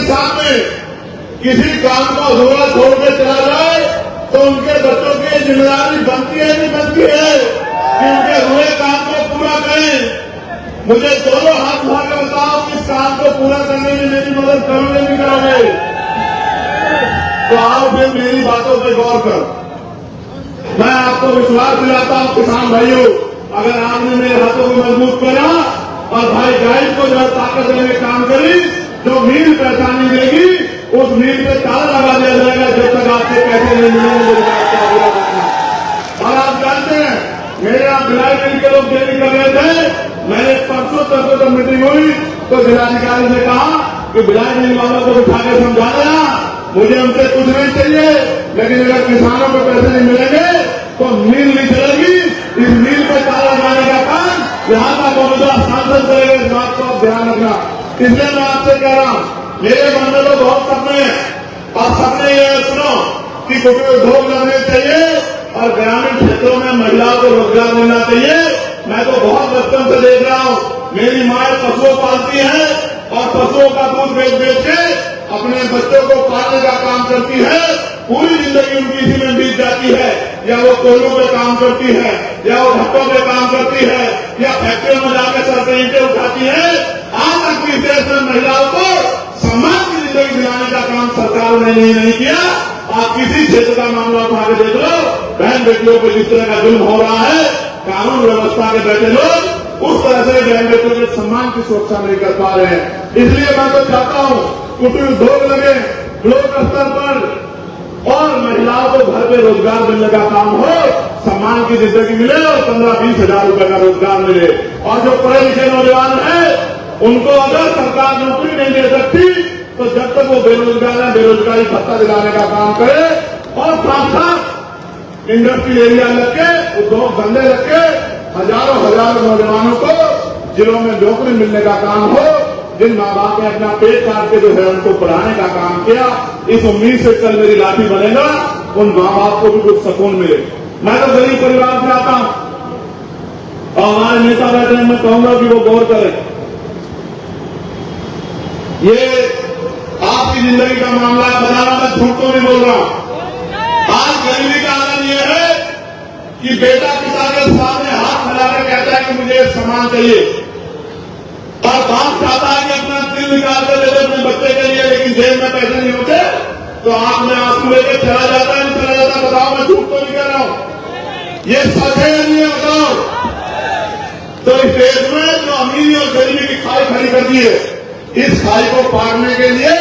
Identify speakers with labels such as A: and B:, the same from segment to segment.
A: सामने किसी काम को अधूरा छोड़ के चला जाए तो उनके बच्चों की जिम्मेदारी बनती है नहीं बनती है कि उनके हुए काम को पूरा करें। मुझे दोनों हाथ उठा के बताओ कि इस काम को पूरा करने में मेरी मदद करोगे नहीं करोगे? तो आओ फिर मेरी बातों पर गौर करो। मैं आपको विश्वास दिलाता हूं किसान भाइयों, अगर आपने मेरे हाथों को मजबूत किया और भाई गाइड को जो ताकत देने में काम करी, जो मील पहचानी देगी उस मील पे ताला लगा दिया जाएगा जब तक आपसे पैसे नहीं मिलेंगे। और आप जानते हैं मेरे यहाँ भिलाई मिल के लोग देरी कर रहे थे। मैंने परसों तक मीटिंग हुई तो जिलाधिकारी ने कहा कि भिलाई मिल वालों को उठा के समझा देना, मुझे उनसे कुछ नहीं चाहिए, लेकिन अगर किसानों को पैसे नहीं मिलेंगे तो मील नहीं चलेगी। इस मील पे ताला लगाने का काम यहाँ का मौजूदा सांसद करेगा। इस बात को आप ध्यान रखना। इसलिए मैं आपसे कह रहा हूँ, मेरे मन में तो बहुत सपने हैं और सपने ये सुनो कि कुटीर उद्योग लगने चाहिए और ग्रामीण क्षेत्रों में महिलाओं को रोजगार मिलना चाहिए। मैं तो बहुत बचपन से देख रहा हूँ, मेरी माँ पशुओं पालती है और पशुओं का दूध बेच बेच के अपने बच्चों को पालने का काम करती है। पूरी जिंदगी उनकी इसी में बीत जाती है, या वो कोयलों पे काम करती है, या वो भट्टों पे काम करती है, या फैक्ट्रियों में जाकर सर पे ईंटें उठाती है। आज तक भी देश में महिलाओं को सम्मान की जिंदगी दिलाने का काम सरकार ने नहीं किया। आप किसी क्षेत्र का मामला उठा के देख लो, बहन बेटियों को जिस तरह का जुल्म हो रहा है, कानून व्यवस्था के बैठे लोग उस तरह से बहन बेटियों के सम्मान की सुरक्षा नहीं कर पा रहे हैं। इसलिए मैं तो चाहता हूं कुटीर उद्योग लगे ब्लॉक स्तर पर और महिलाओं को घर पे रोजगार मिलने का काम हो, सम्मान की जिंदगी मिले और 15-20 हजार रुपए का रोजगार मिले। और जो पढ़े लिखे नौजवान हैं उनको अगर सरकार नौकरी नहीं दे सकती तो जब तक वो बेरोजगार है बेरोजगारी भत्ता दिलाने का काम करे और साथ साथ इंडस्ट्री एरिया लग के उद्योग धंधे लग के हजारों नौजवानों को जिलों में नौकरी मिलने का काम हो। जिन माँ बाप ने अपना पेट काट के जो है उनको पढ़ाने का काम किया, इस उम्मीद से कल मेरी लाठी बनेगा उन माँ बाप को भी कुछ सुकून मिले। मैं तो गरीब परिवार से आता हूं और हमारे नेता बैठे हैं, मैं कहूंगा कि वो गौर करें। ये आपकी जिंदगी का मामला है, बता रहा मैं झूठ तो नहीं बोल रहा हूं। आज गरीबी का आनंद यह है कि बेटा पिता के सामने हाथ फैलाकर कहता है कि मुझे सामान चाहिए और बाप चाहता है कि अपना दिल निकाल कर दे दे अपने बच्चे के लिए, लेकिन जेब में पैसे नहीं होते तो आंख में आंसू लेकर चला जाता है, नहीं चला जाता? बताओ, मैं झूठ तो नहीं कह रहा हूं। ये सच है या नहीं है बताओ? तो इस देश में जो अमीरी और गरीबी की खाई खड़ी कर दी है, इस खाई को पारने के लिए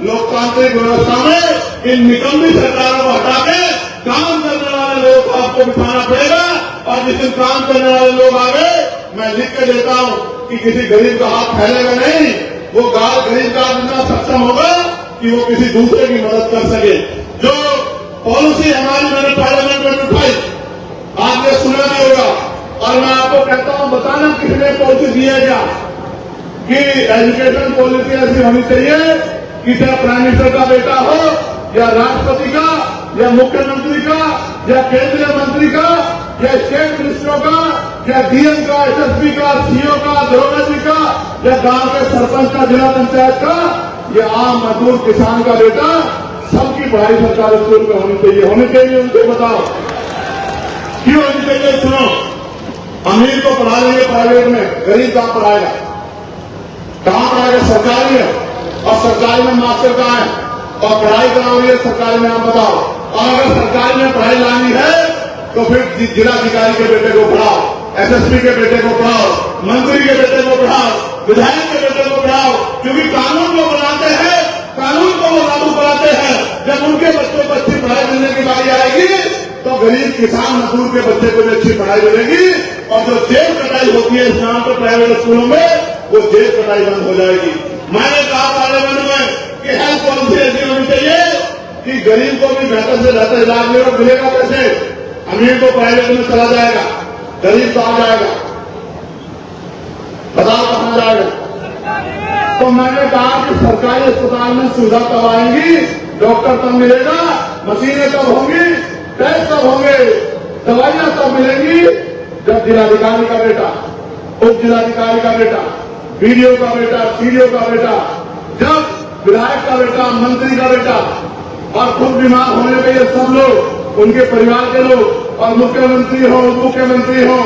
A: लोकतांत्रिक व्यवस्था में इन निकम्मी सरकारों को हटा के काम करने वाले लोगों को आपको बिठाना पड़ेगा। और जिस दिन काम करने वाले लोग आ गए, मैं लिख के देता हूं कि किसी गरीब का हाथ फैलेगा नहीं, वो गरीब का इतना सक्षम होगा कि वो किसी दूसरे की मदद कर सके। जो पॉलिसी हमारी मैंने पार्लियामेंट में उठाई, आपने सुना नहीं होगा और मैं आपको कहता हूं, बताना किसने पॉलिसी दी है क्या कि एजुकेशन पॉलिसी ऐसी होनी चाहिए कि चाहे प्राइम मिनिस्टर का बेटा हो या राष्ट्रपति का या मुख्यमंत्री का या केंद्रीय मंत्री का या स्टेट मिनिस्टरों का या डीएम का, एसएसपी का, सीओ का, दरोगा जी का या गांव के सरपंच का, जिला पंचायत का या आम मजदूर किसान का बेटा, सबकी पढ़ाई सरकारी स्कूल में होनी चाहिए। उनको बताओ क्यों होनी चाहिए? सुनो, अमीर को पढ़ा लेंगे प्राइवेट में, गरीब कहां पढ़ाएगा? कहां पढ़ाएगा? सरकारी में। और सरकारी में मास्टर कहां है? और पढ़ाई कराओगे सरकारी में, आप बताओ। और अगर सरकारी में पढ़ाई लानी है तो फिर जिलाधिकारी के बेटे को पढ़ाओ, एसएसपी के बेटे को पढ़ाओ, मंत्री के बेटे को पढ़ाओ, विधायक के बेटे को पढ़ाओ, क्योंकि कानून को बनाते हैं, कानून को वो लागू कराते हैं। जब उनके बच्चों को अच्छी पढ़ाई मिलने की बारी आएगी तो गरीब किसान मजदूर के बच्चे को भी अच्छी पढ़ाई मिलेगी। और जो जेब कटाई होती है इस नाम पर प्राइवेट स्कूलों में, वो जेब कटाई बंद हो जाएगी। मैंने कहा पार्लियामेंट में कि हेल्थ पॉलिसी ऐसी होनी चाहिए कि गरीब को भी बेहतर से बेहतर इलाज मिलेगा। कैसे? अमीर को प्राइवेट में चला जाएगा, गरीब तो आ जाएगा, बताओ कहां जाएगा? तो मैंने कहा कि सरकारी अस्पताल में सुविधा कब आएंगी, डॉक्टर तब मिलेगा, मशीनें कब होंगी, टेस्ट कब होंगे, दवाइयां तब मिलेंगी जब जिलाधिकारी का बेटा, उप जिलाधिकारी का बेटा, बीडीओ का बेटा, सीडीओ का बेटा, जब विधायक का बेटा, मंत्री का बेटा, और खुद बीमार होने पे ये सब लोग, उनके परिवार के लोग, और मुख्यमंत्री हो, उप मुख्यमंत्री हो,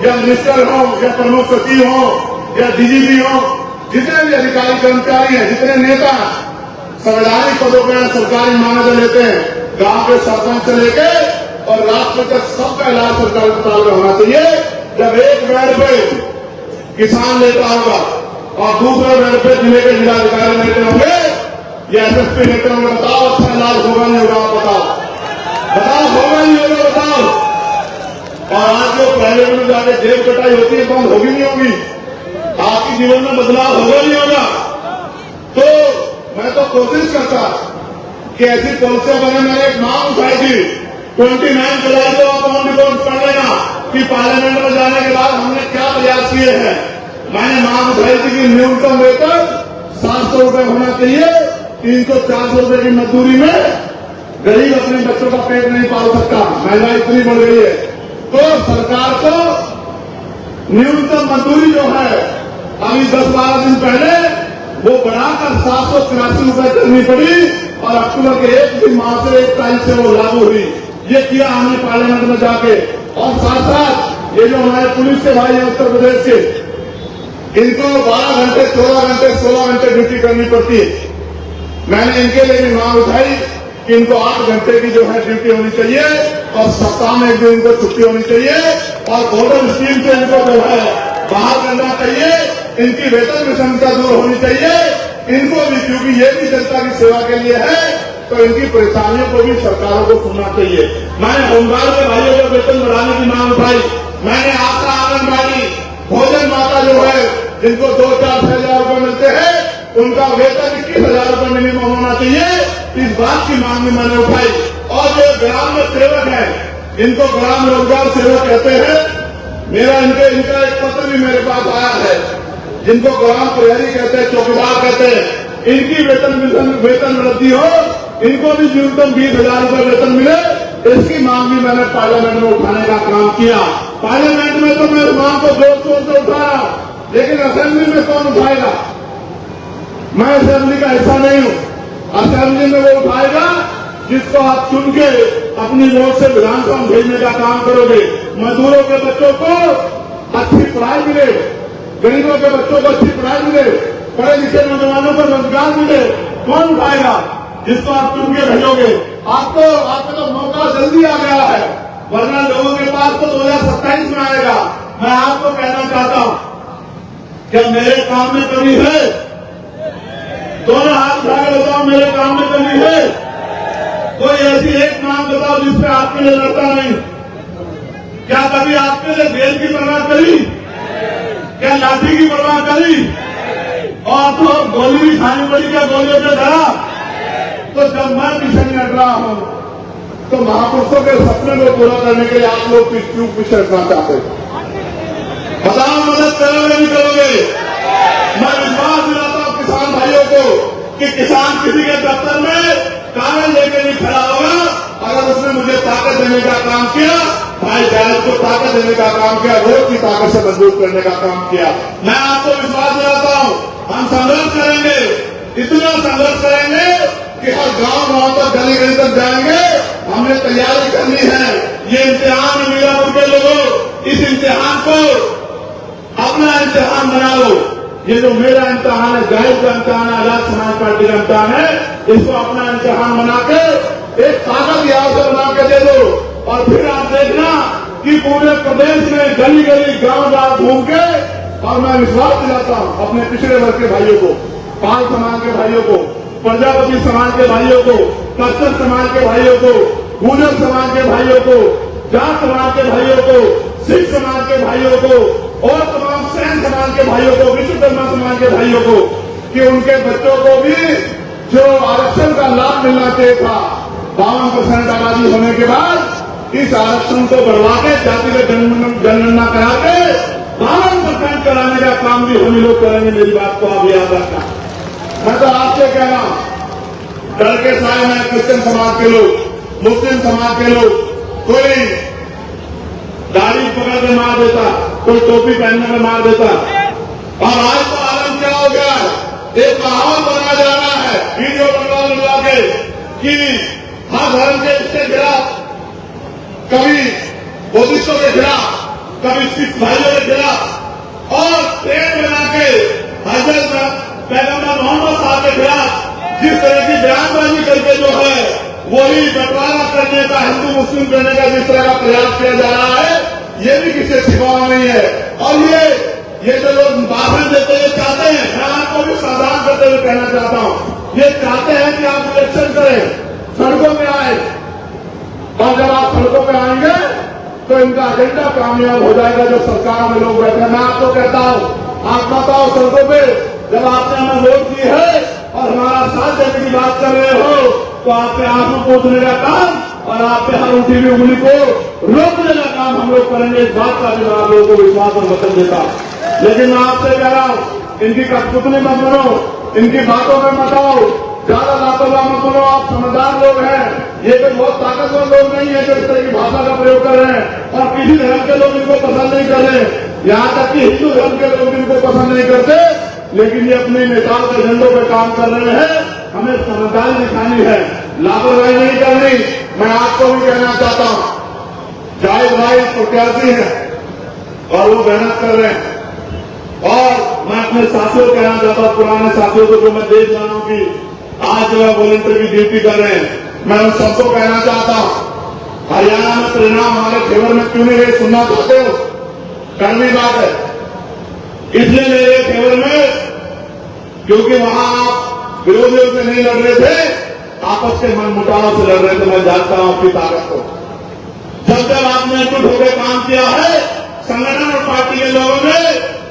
A: या मिनिस्टर हो, या प्रमुख सचिव हो, या डीजीपी हो, जितने भी अधिकारी कर्मचारी हैं, जितने नेता संवैधानिक पदों पर सरकारी मान्यता लेते हैं, गांव के सरपंच से लेके और राष्ट्र तक सबका इलाज सरकारी अस्पताल में होना चाहिए। जब एक बेड पे किसान लेता होगा और दूसरे बेड पे जिले के जिलाधिकारी लेते होंगे या एसएसपी लेते होंगे, बताओ अच्छा इलाज होगा नहीं होगा? बताओ होगा नहीं होगा? बताओ। और आज जो प्राइवेट में जाके जेब कटाई होती है, बंद होगी नहीं होगी? आपके जीवन में बदलाव होगा नहीं होगा? तो मैं तो कोशिश करता कि ऐसी पॉलिसियां बने। मैंने एक मांग उठाई थी 29 जुलाई को, आप ऑन रिकॉर्ड पढ़ लेना कि पार्लियामेंट में जाने के बाद हमने क्या प्रयास किए हैं। मैंने मांग उठाई थी कि न्यूनतम वेतन 700 रुपए होना चाहिए। 300-400 रुपए की मजदूरी में गरीब अपने बच्चों का पेट नहीं पाल सकता, महंगाई इतनी बढ़ गई है। तो सरकार को न्यूनतम मजदूरी जो है अभी 10-12 दिन पहले वो बढ़ाकर 783 रुपए करनी पड़ी और अक्टूबर के 1 माह से 1 तारीख से वो लागू हुई। ये किया हमने पार्लियामेंट में जाके। और साथ साथ ये जो हमारे पुलिस के भाई हैं उत्तर प्रदेश के, इनको 12 घंटे, 14 घंटे, 16 घंटे ड्यूटी करनी पड़ती है। मैंने इनके लिए भी मांग उठाई कि इनको 8 घंटे की जो है ड्यूटी होनी चाहिए और सप्ताह में 1 दिन इनको छुट्टी होनी चाहिए और बॉर्डर स्कीम से इनको जो है बाहर करना चाहिए। इनकी वेतन विषमता दूर होनी चाहिए। इनको भी, क्योंकि ये भी जनता की सेवा के लिए है, तो इनकी परेशानियों को भी सरकारों को सुनना चाहिए। मैंने होमगार्ड के भाइयों को वेतन बढ़ाने की मांग उठाई। मैंने आशा, आंगनबाड़ी, भोजन माता जो है, जिनको 2-4-6 हजार रुपए मिलते हैं, उनका वेतन 21,000 रुपए मिनिमम होना चाहिए। इस बात की मांग भी मैंने उठाई। और जो ग्राम में सेवक है, इनको ग्राम रोजगार सेवक कहते हैं। इनका एक पत्र भी मेरे पास आया है, जिनको ग्राम प्रहरी कहते हैं, चौकीदार कहते हैं। इनकी वेतन वृद्धि हो, इनको भी न्यूनतम 20,000 रुपए वेतन मिले, इसकी मांग भी मैंने पार्लियामेंट में उठाने का काम किया। पार्लियामेंट में तो मैं इस मांग को जोर शोर से उठाया, लेकिन असेंबली में कौन उठाएगा? मैं असेंबली का हिस्सा नहीं हूं। असेंबली में वो उठाएगा जिसको आप चुन के अपनी वोट से विधानसभा में भेजने का काम करोगे। मजदूरों के बच्चों को अच्छी पढ़ाई मिले, गरीबों के बच्चों को अच्छी पढ़ाई मिले, पढ़े लिखे नौजवानों को रोजगार मिले, कौन उठाएगा? जिसको आप चुन के भेजोगे। आपको तो मौका जल्दी आ गया है, वरना लोगों के पास तो 2027 में आएगा। मैं आपको कहना चाहता हूं, क्या मेरे काम में कमी है? दोनों हाथ उठा के बताओ, मेरे काम में कमी है? कोई ऐसी एक मांग बताओ जिसपे आपके लिए लड़ता नहीं। क्या कभी आपके लिए जेल की परवाह करी? क्या लाठी की परवाह करी? और तो गोली भी खानी पड़ी, क्या गोलियों से डरा? तो जब मैं पीछे लड़ रहा हूं, तो महापुरुषों के सपने को पूरा करने के लिए आप लोग क्यों पीछे हटना चाहते हैं? बताओ, मदद करोगे नहीं करोगे? मैं विश्वास दिलाता हूं किसान भाइयों को कि किसान किसी के दफ्तर में कागज लेके नहीं खड़ा होगा अगर उसने मुझे ताकत देने का काम किया, भाई जायज को ताकत देने का काम किया, वोट की ताकत से मजबूत करने का काम किया। मैं आपको विश्वास दिलाता हूं, हम संघर्ष करेंगे, इतना संघर्ष करेंगे कि हर गांव तक, गली गली तक जाएंगे। हमने तैयारी करनी है। ये इम्तिहान है मीरापुर के लोगों, इस इम्तिहान को अपना इम्तिहान बना लो। ये जो मेरा इम्तिहान है, जाहिर का इम्तिहान है, आजाद समाज पार्टी का इम्तिहान है, इसको अपना इम्तिहान बना के एक ताकत यहाँ से बना के दे दो। और फिर आप देखना कि पूरे प्रदेश में गली गली गांव घूम के, और मैं विश्वास दिलाता हूं अपने पिछड़े वर्ग के भाइयों को, पाल समाज के भाइयों को, प्रजापति समाज के भाइयों को, कच्चर समाज के भाइयों को, गुर्जर समाज के भाइयों को, जाट समाज के भाइयों को, सिख समाज के भाइयों को और तमाम सैन समाज के भाइयों को, विश्वकर्मा समाज के भाइयों को, कि उनके बच्चों को भी जो आरक्षण का लाभ मिलना चाहिए था, 52% आबादी होने के बाद इस आरक्षण को बढ़वा के जातिगत जनगणना करा के 52% कराने का काम भी हम लोग करेंगे। मेरी बात को आप याद रखना। मैं तो आपसे कह रहा हूं, डर के साए में क्रिश्चियन समाज के लोग, मुस्लिम समाज के लोग, कोई दाढ़ी पकड़ के मार देता, कोई टोपी पहनने में मार देता। और आज तो आलम क्या हो गया, एक माहौल बना जा रहा है धर्म के खिलाफ, कभी बुद्धिस्टों के खिलाफ, कभी सिख भाइयों के खिलाफ, और ट्रेन बना के हजरत पैगंबर मोहम्मद साहब के खिलाफ जिस तरह की बयानबाजी करके जो है वही बंटवारा करने का, हिंदू मुस्लिम करने का जिस तरह का प्रयास किया जा रहा है, ये भी किसी छिपावा नहीं है। और ये जो लोग भाषण देते हुए चाहते हैं, मैं आपको भी सावधान करते हुए कहना चाहता हूँ, ये चाहते हैं कि आप इलेक्शन करें, सड़कों में आए, और जब आप सड़कों में आएंगे तो इनका एजेंडा कामयाब हो जाएगा। जो सरकार में लोग बैठे हैं, मैं आपको कहता हूँ, आप बताओ सड़कों पे जब आपने हमें वोट दी है और हमारा साथ देने की बात कर रहे हो, तो आप पे आंसू पोंछने का काम और आप पे हर उठी हुई उंगली को रोकने का काम हम लोग करेंगे। इस बात का भी आप लोगों को विश्वास और वचन देता। लेकिन मैं आपसे कह रहा हूँ, इनकी कठपुतली मत बनो, इनकी बातों में मत आओ, ज्यादा लापरवाह मत बनो। आप समझदार लोग हैं, ये कोई बहुत ताकतवर लोग नहीं है जो इस तरह की भाषा का प्रयोग कर रहे हैं, और किसी धर्म के लोग इनको पसंद नहीं कर रहे, यहाँ तक कि हिंदू धर्म के लोग इनको पसंद नहीं करते, लेकिन ये अपने नेताओं के एजेंडों पर काम कर रहे हैं। हमें समझदारी दिखानी है, लापरवाही नहीं करनी। मैं आपको भी कहना चाहता हूँ, जाहिद भाई प्रत्याशी हैं और वो मेहनत कर रहे हैं, और मैं अपने साथियों को कहना चाहता हूँ, पुराने साथियों को जो मैं देख रहा हूँ कि आज जो है वॉलंटियर की ड्यूटी कर रहे हैं, मैं उन सबको कहना चाहता हूँ, हरियाणा में परिणाम हमारे फेवर में क्यों नहीं रहे, सुनना चाहते हो? करनी बात है, इसलिए मेरे फेवर में, क्योंकि वहां आप विरोधियों से नहीं लड़ रहे थे, आपस के मनमुटाव से लड़ रहे थे। मैं जानता हूं आपकी ताकत को। जब जब आपने एकजुट होकर काम किया है संगठन और पार्टी के लोगों ने,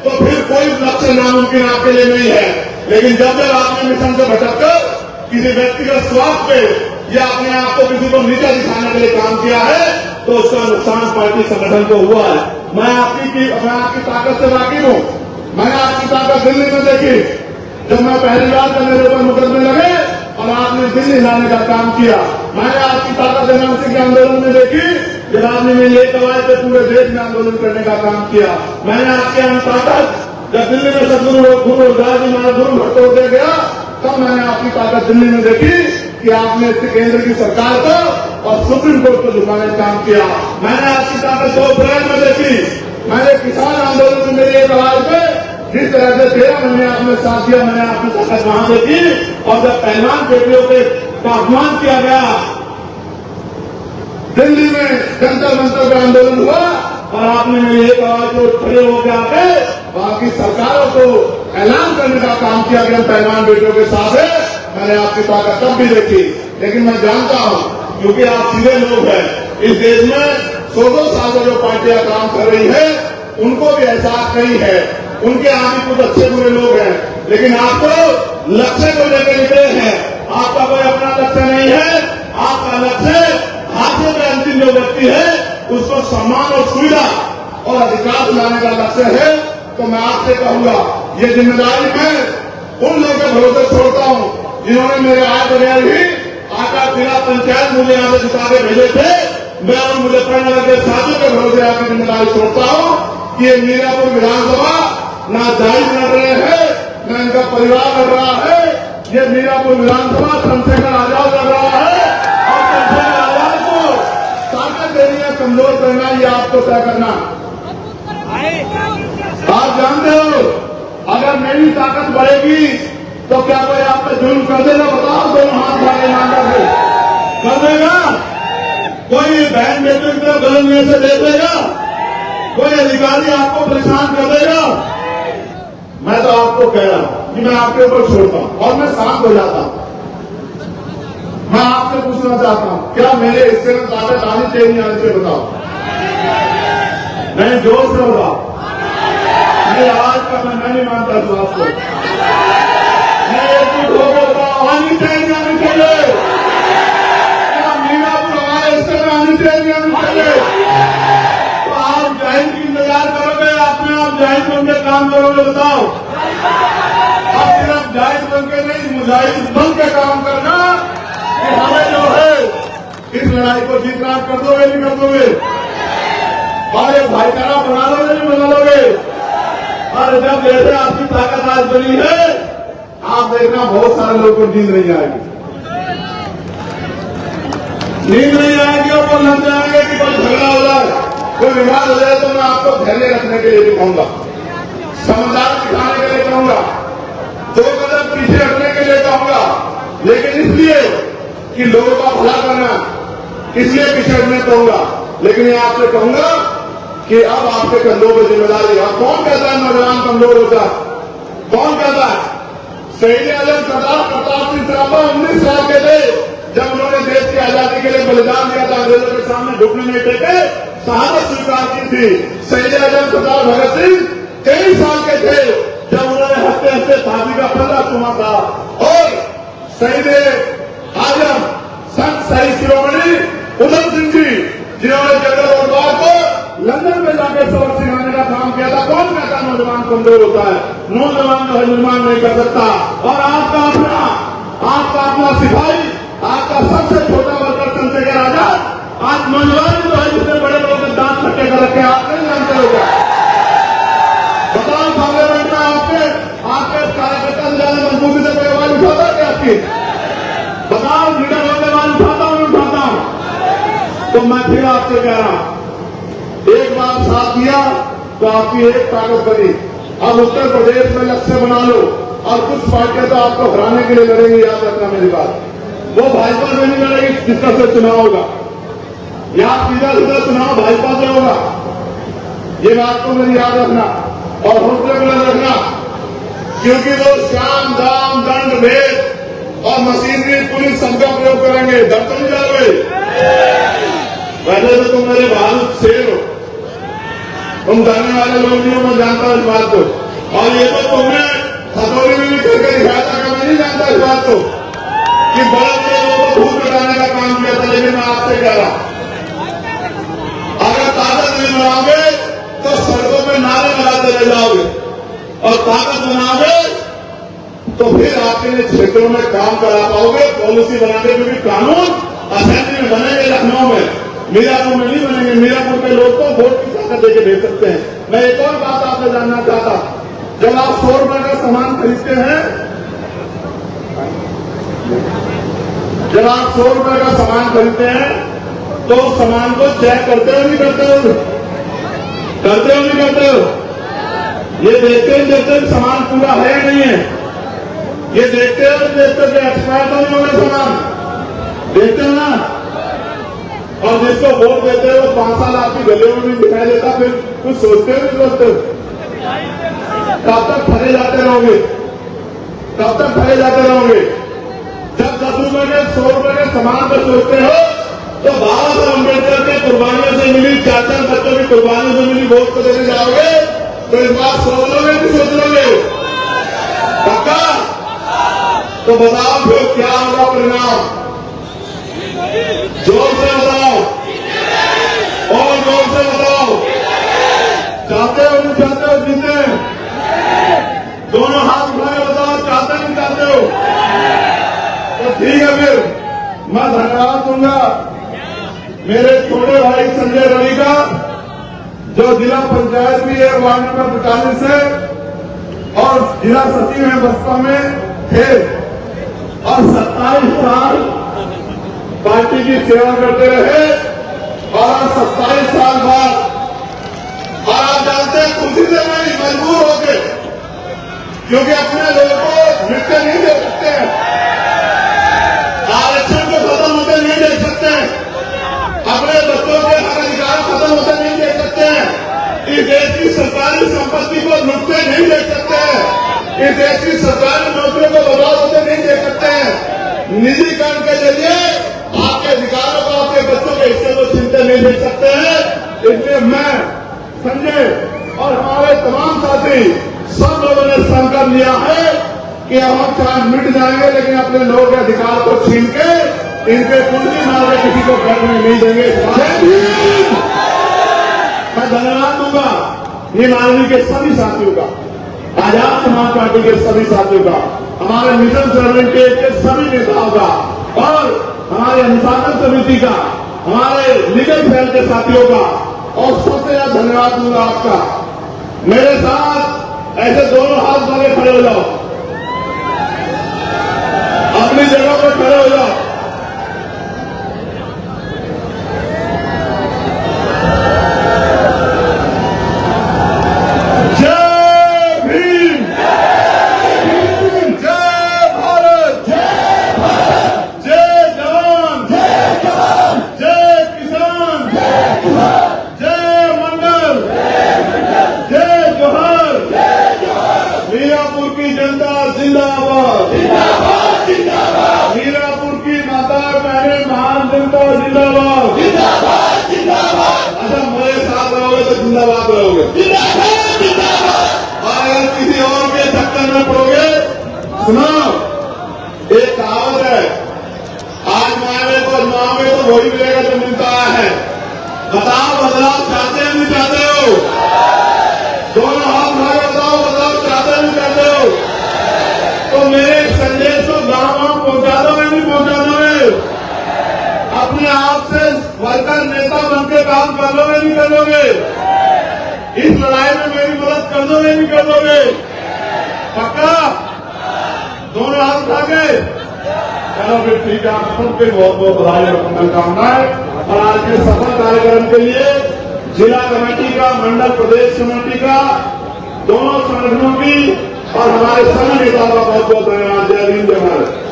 A: तो फिर कोई लक्ष्य नामुमकिन आपके लिए नहीं है। लेकिन जब जब आपने मिशन से भटककर किसी व्यक्तिगत स्वार्थ पे या अपने आप को किसी को नीचा दिखाने के लिए काम किया है, तो उसका नुकसान पार्टी संगठन को हुआ है। मैं आपकी ताकत से वाकिफ हूं। मैंने आपकी ताकत दिल्ली में देखी, जब मैं पहली बार जब मेरे ऊपर मुकदमे लगे और आपने दिल्ली लाने का काम किया। मैंने आपकी ताकत देना सिंह के आंदोलन में देखी, जब आपने मेरे कवायद पे पूरे देश में आंदोलन करने का काम किया। मैंने आपके यहाँ ताकत जब दिल्ली में सदगुरु गुरु रविदास जी महाराज गुरु भट्ट होते गया, तब मैंने आपकी ताकत दिल्ली में देखी कि आपने केंद्र की सरकार को और सुप्रीम कोर्ट को झुकाने का काम किया। मैंने आपकी ताकत 2 अप्रैल में देखी। मैंने किसान आंदोलन में मेरी एक आवाज पे जिस तरह से 13 महीने आपने साथ दिया, मैंने आपकी ताकत वहां देखी। और जब पहलवान बेटियों के अपमान किया गया, दिल्ली में जंतर मंतर का आंदोलन हुआ और आपने मेरी एक आवाज को खड़े होकर आके बाकी सरकारों को ऐलान करने का काम किया गया पहलवान बेटियों के साथ है। मैंने आपकी ताकत तब भी देखी। लेकिन मैं जानता हूं, क्योंकि आप सीधे लोग हैं, इस देश में 100 साल से जो पार्टियां काम कर रही है उनको भी एहसास नहीं है। उनके आगे कुछ अच्छे बुरे लोग हैं, लेकिन आप तो लक्ष्य को लेकर निकले हैं। आपका कोई अपना लक्ष्य नहीं है। आपका लक्ष्य हाथों में अंतिम जो व्यक्ति है उसको सम्मान और सुविधा और अधिकार दिलाने का लक्ष्य है। तो मैं आपसे कहूंगा, ये जिम्मेदारी मैं उन लोगों के भरोसे छोड़ता हूं जिन्होंने मेरे आय बगैर ही आटा जिला पंचायत मुझे यहाँ से जिता के भेजे थे। मैं उन मुजफ्फरनगर के साथियों के भरोसे आपकी जिम्मेदारी छोड़ता हूं कि ये मीरापुर विधानसभा ना जायज लड़ रहे हैं, न इनका परिवार लड़ रहा है। ये मीरापुर विधानसभा चंद्रशेखर आजाद लड़ रहा है और चंद्रशेखर आजाद को ताकत देनी है, कमजोर करना, ये आपको तय करना। आप जानते हो, अगर मेरी ताकत बढ़ेगी तो क्या कोई आप पे जुल्म कर देगा? बताओ, दोनों हाथ भागे मांगा कर देगा? कोई बहन बेटे की तरफ गलत में से दे देगा? कोई अधिकारी आपको परेशान कर देगा? मैं तो आपको कह रहा हूं कि मैं आपके ऊपर छोड़ता हूं और मैं शांत हो जाता हूं। मैं आपसे पूछना चाहता हूं, क्या मेरे हिस्से में ताकत आनी चाहिए नहीं आनी चाहिए? बताओ। नहीं, जोर से बताओ। मेरी आवाज का मैं नहीं मानता हूं आपको। मैं एकजुट होकर बताओ, आनी चाहिए आनी चाहिए? क्या मीरापुर हमारे हिस्से में आनी चाहिए आनी चाहिए? तो आप जाहिद की इंतजार करोगे, अपने आप जाहिद बन के काम करोगे? बताओ। अब सिर्फ जाहिद बन के नहीं, मुजाहिद बन के काम करना कि हमें जो है इस लड़ाई को जीतना। कर दोगे नहीं कर दोगे? और ये भाईचारा बना लोगे नहीं बना लोगे? और जब जैसे आपकी ताकत आज बनी है, आप देखना बहुत सारे लोगों को नींद नहीं आएगी। नींद नहीं आएगी और वो लग जाएंगे कि कोई झगड़ा हो जाए, कोई विवाद हो जाए, तो मैं आपको धैर्य रखने के लिए भी कहूंगा, समझदार दिखाने के लिए कहूंगा, 2 कदम पीछे हटने के लिए कहूंगा, लेकिन इसलिए कि लोगों का भला करना, इसलिए पीछे हटने कहूंगा। लेकिन ये आपसे कहूंगा कि अब आपके कंधों पर जिम्मेदारी है। कौन कहता है नौजवान कमजोर होता है? कौन कहता है? शहीद आजम सरदार प्रताप सिंह सराभा 19 साल के थे जब उन्होंने देश की आजादी के लिए बलिदान दिया था, अंग्रेजों के सामने झुकने नहीं टेके, शहादत स्वीकार की थी। शहीद आजम सरदार भगत सिंह 23 साल के थे जब उन्होंने हंसते हंसते फांसी का फंदा चुमा था। और शहीद आजम संत शहीद शिरोमणि उधम सिंह जी, जिन्होंने जनरल वॉरवार को लंदन में जाकर सबक सिखाने का काम किया था। कौन कहता नौजवान कमजोर होता है? नौजवान जो है निर्माण नहीं कर सकता। और आपका अपना सिपाही, आपका सबसे छोटा वर्कर चंद्रशेखर आजाद आज नौजवान जो है जितने बड़े लोग दांत खट्टे कर रखे, आप नहीं जानते होगा। बताओ पार्लियामेंट में आपके कार्यकर्ता से ज्यादा मजबूती से कोई आवाज उठाता है क्या आपकी? बताओ, लीडर होकर आवाज उठाता हूं, नहीं उठाता हूं? तो मैं फिर आपसे कह रहा हूं, एक बार साथ दिया तो आपकी एक ताकत बनी। अब उत्तर प्रदेश में लक्ष्य बना लो, और कुछ पार्टियां तो आपको हराने के लिए लड़ेंगी, याद रखना मेरी बात। वो भाजपा से नहीं लड़ेगी जिसका से चुनाव होगा, या सीधा सीधा चुनाव भाजपा से होगा। ये बात को मेरी याद रखना और हौसले बुलंद रखना, क्योंकि वो शाम दाम दंड भेद और मशीनरी पुलिस सबका प्रयोग करेंगे। डर तो नहीं जाओगे? पहले तो तुम मेरे बहादुर शेर हो, तुम डरने वाले लोग नहीं हो, मैं जानता हूं इस बात को। और ये तो तुमने हथौड़ी में भी करके दिखाया था कि मैं नहीं जानता इस बात को कि बड़े बड़े लोगों को भूत मिटाने का काम किया था। लेकिन मैं आपसे कह रहा, अगर ताकत नहीं बनाओगे तो सड़कों में नारे लगाते रह जाओगे, और ताकत बनाओगे तो फिर आपके क्षेत्रों में काम करा पाओगे। पॉलिसी बनाने में भी कानून असेंबली में बनेंगे, लखनऊ में, मीरापुर में नहीं बनेंगे। मीरापुर के लोग तो वोट की ताकत देके भेज सकते हैं। मैं एक और बात आपसे जानना चाहता, जब आप 100 रुपए का सामान खरीदते हैं, जब आप 100 रुपए का सामान खरीदते हैं तो सामान को चेक करते हो नहीं करते हो? करते हो नहीं करते हो? ये देखते हैं सामान पूरा है या नहीं है, ये देखते हो कि एक्सपायर तो नहीं हो गया सामान, देखते हो ना। और जिसको वोट देते हो 5 साल आपकी गले में भी दिखाई देता, फिर कुछ सोचते हो नहीं सोचते हो? कब तक ठगे जाते रहोगे? कब तक ठगे जाते रहोगे? जब 10 रुपए के 100 रुपए के सामान पर सोचते हो तो बाबा साहब अम्बेडकर के कुर्बानियों से मिली, 4 बच्चों की कुर्बानियों से मिली वोट को देने जाओगे तो इस बात सोच लोगे कि सोच लोगे? पक्का? तो बताओ फिर क्या होगा परिणाम? जोर से बताओ, और जोर से बताओ। चाहते हो नहीं चाहते हो जीते? दोनों हाथ उठाए बताओ, चाहते नहीं चाहते हो? तो ठीक है, फिर मैं धन्यवाद दूंगा मेरे छोटे भाई संजय रवि का, जो जिला पंचायत भी है वार्ड नंबर 45 से, और जिला सचिव है बसपा में थे, और 27 साल पार्टी की सेवा करते रहे, और 27 साल बाद, और आप जानते हैं खुशी से नहीं, मजबूर हो गए, क्योंकि अपने लोगों को मृत्यु नहीं दे सकते हैं, आरक्षण को खत्म होते नहीं देख सकते हैं, अपने बच्चों के हक अधिकार खत्म होते नहीं देख सकते हैं, इस देश की सरकारी संपत्ति को लूटते नहीं देख सकते हैं, इस देश की सरकारी नौकरियों को बर्बाद होते नहीं देख सकते हैं, निजीकरण के जरिए आपके अधिकारों को, आपके बच्चों के हिस्से को छीनते नहीं देख सकते हैं। इसलिए मैं, संजय और हमारे तमाम साथी सब लोगों ने संकल्प लिया है कि अब हम चाहे मिट जाएंगे लेकिन अपने लोगों के अधिकार को छीन के इनके कुंडली मार के किसी को करने नहीं देंगे। मैं धन्यवाद दूंगा ये नारनी के सभी साथियों का, आजाद समाज पार्टी के सभी साथियों का, हमारे मिशन सर्वेंट के सभी नेताओं का, और हमारे अनुशासन समिति का, हमारे लीगल सेल के साथियों का, और सबसे ज्यादा धन्यवाद दूंगा आपका। मेरे साथ ऐसे दोनों हाथ मारे खड़े हो जाओ, अपनी जगह पर खड़े हो जाओ। की जनता जिंदाबाद,
B: जिंदाबाद जिंदाबाद
A: मीरापुर की माता बहने महान जनता जिंदाबाद,
B: जिंदाबाद जिंदाबाद
A: अच्छा मेरे साथ रहोगे तो जिंदाबाद रहोगे,
B: जिंदाबाद जिंदाबाद।
A: और अगर किसी और के चक्कर में पड़ोगे, सुनो एक कहावत है, आज मांगे तो मांगे तो वही मिलेगा जो मिलता है। बताओ बदलाव चाहते हैं नहीं चाहते हो? दोनों हाथ उठाकर बताओ बदलाव चाहते हैं नहीं चाहते हो? तो मेरे संदेश को गांव पहुंचा दो नहीं पहुंचा दोगे? अपने आप से वर्कर नेता बनकर काम कर लोगे नहीं कर लोगे? इस लड़ाई में मेरी मदद कर दोगे नहीं कर दोगे? पक्का? दोनों हाथ उठा के चलो फिर ठीक है। आप सबके बहुत बहुत बधाई और शुभकामनाएं। और आज के सफल कार्यक्रम के लिए जिला कमेटी का, मंडल प्रदेश कमेटी का, दोनों संगठनों की और हमारे सभी नेताओं का बहुत बहुत धन्यवाद। जय हिंद जय भारत।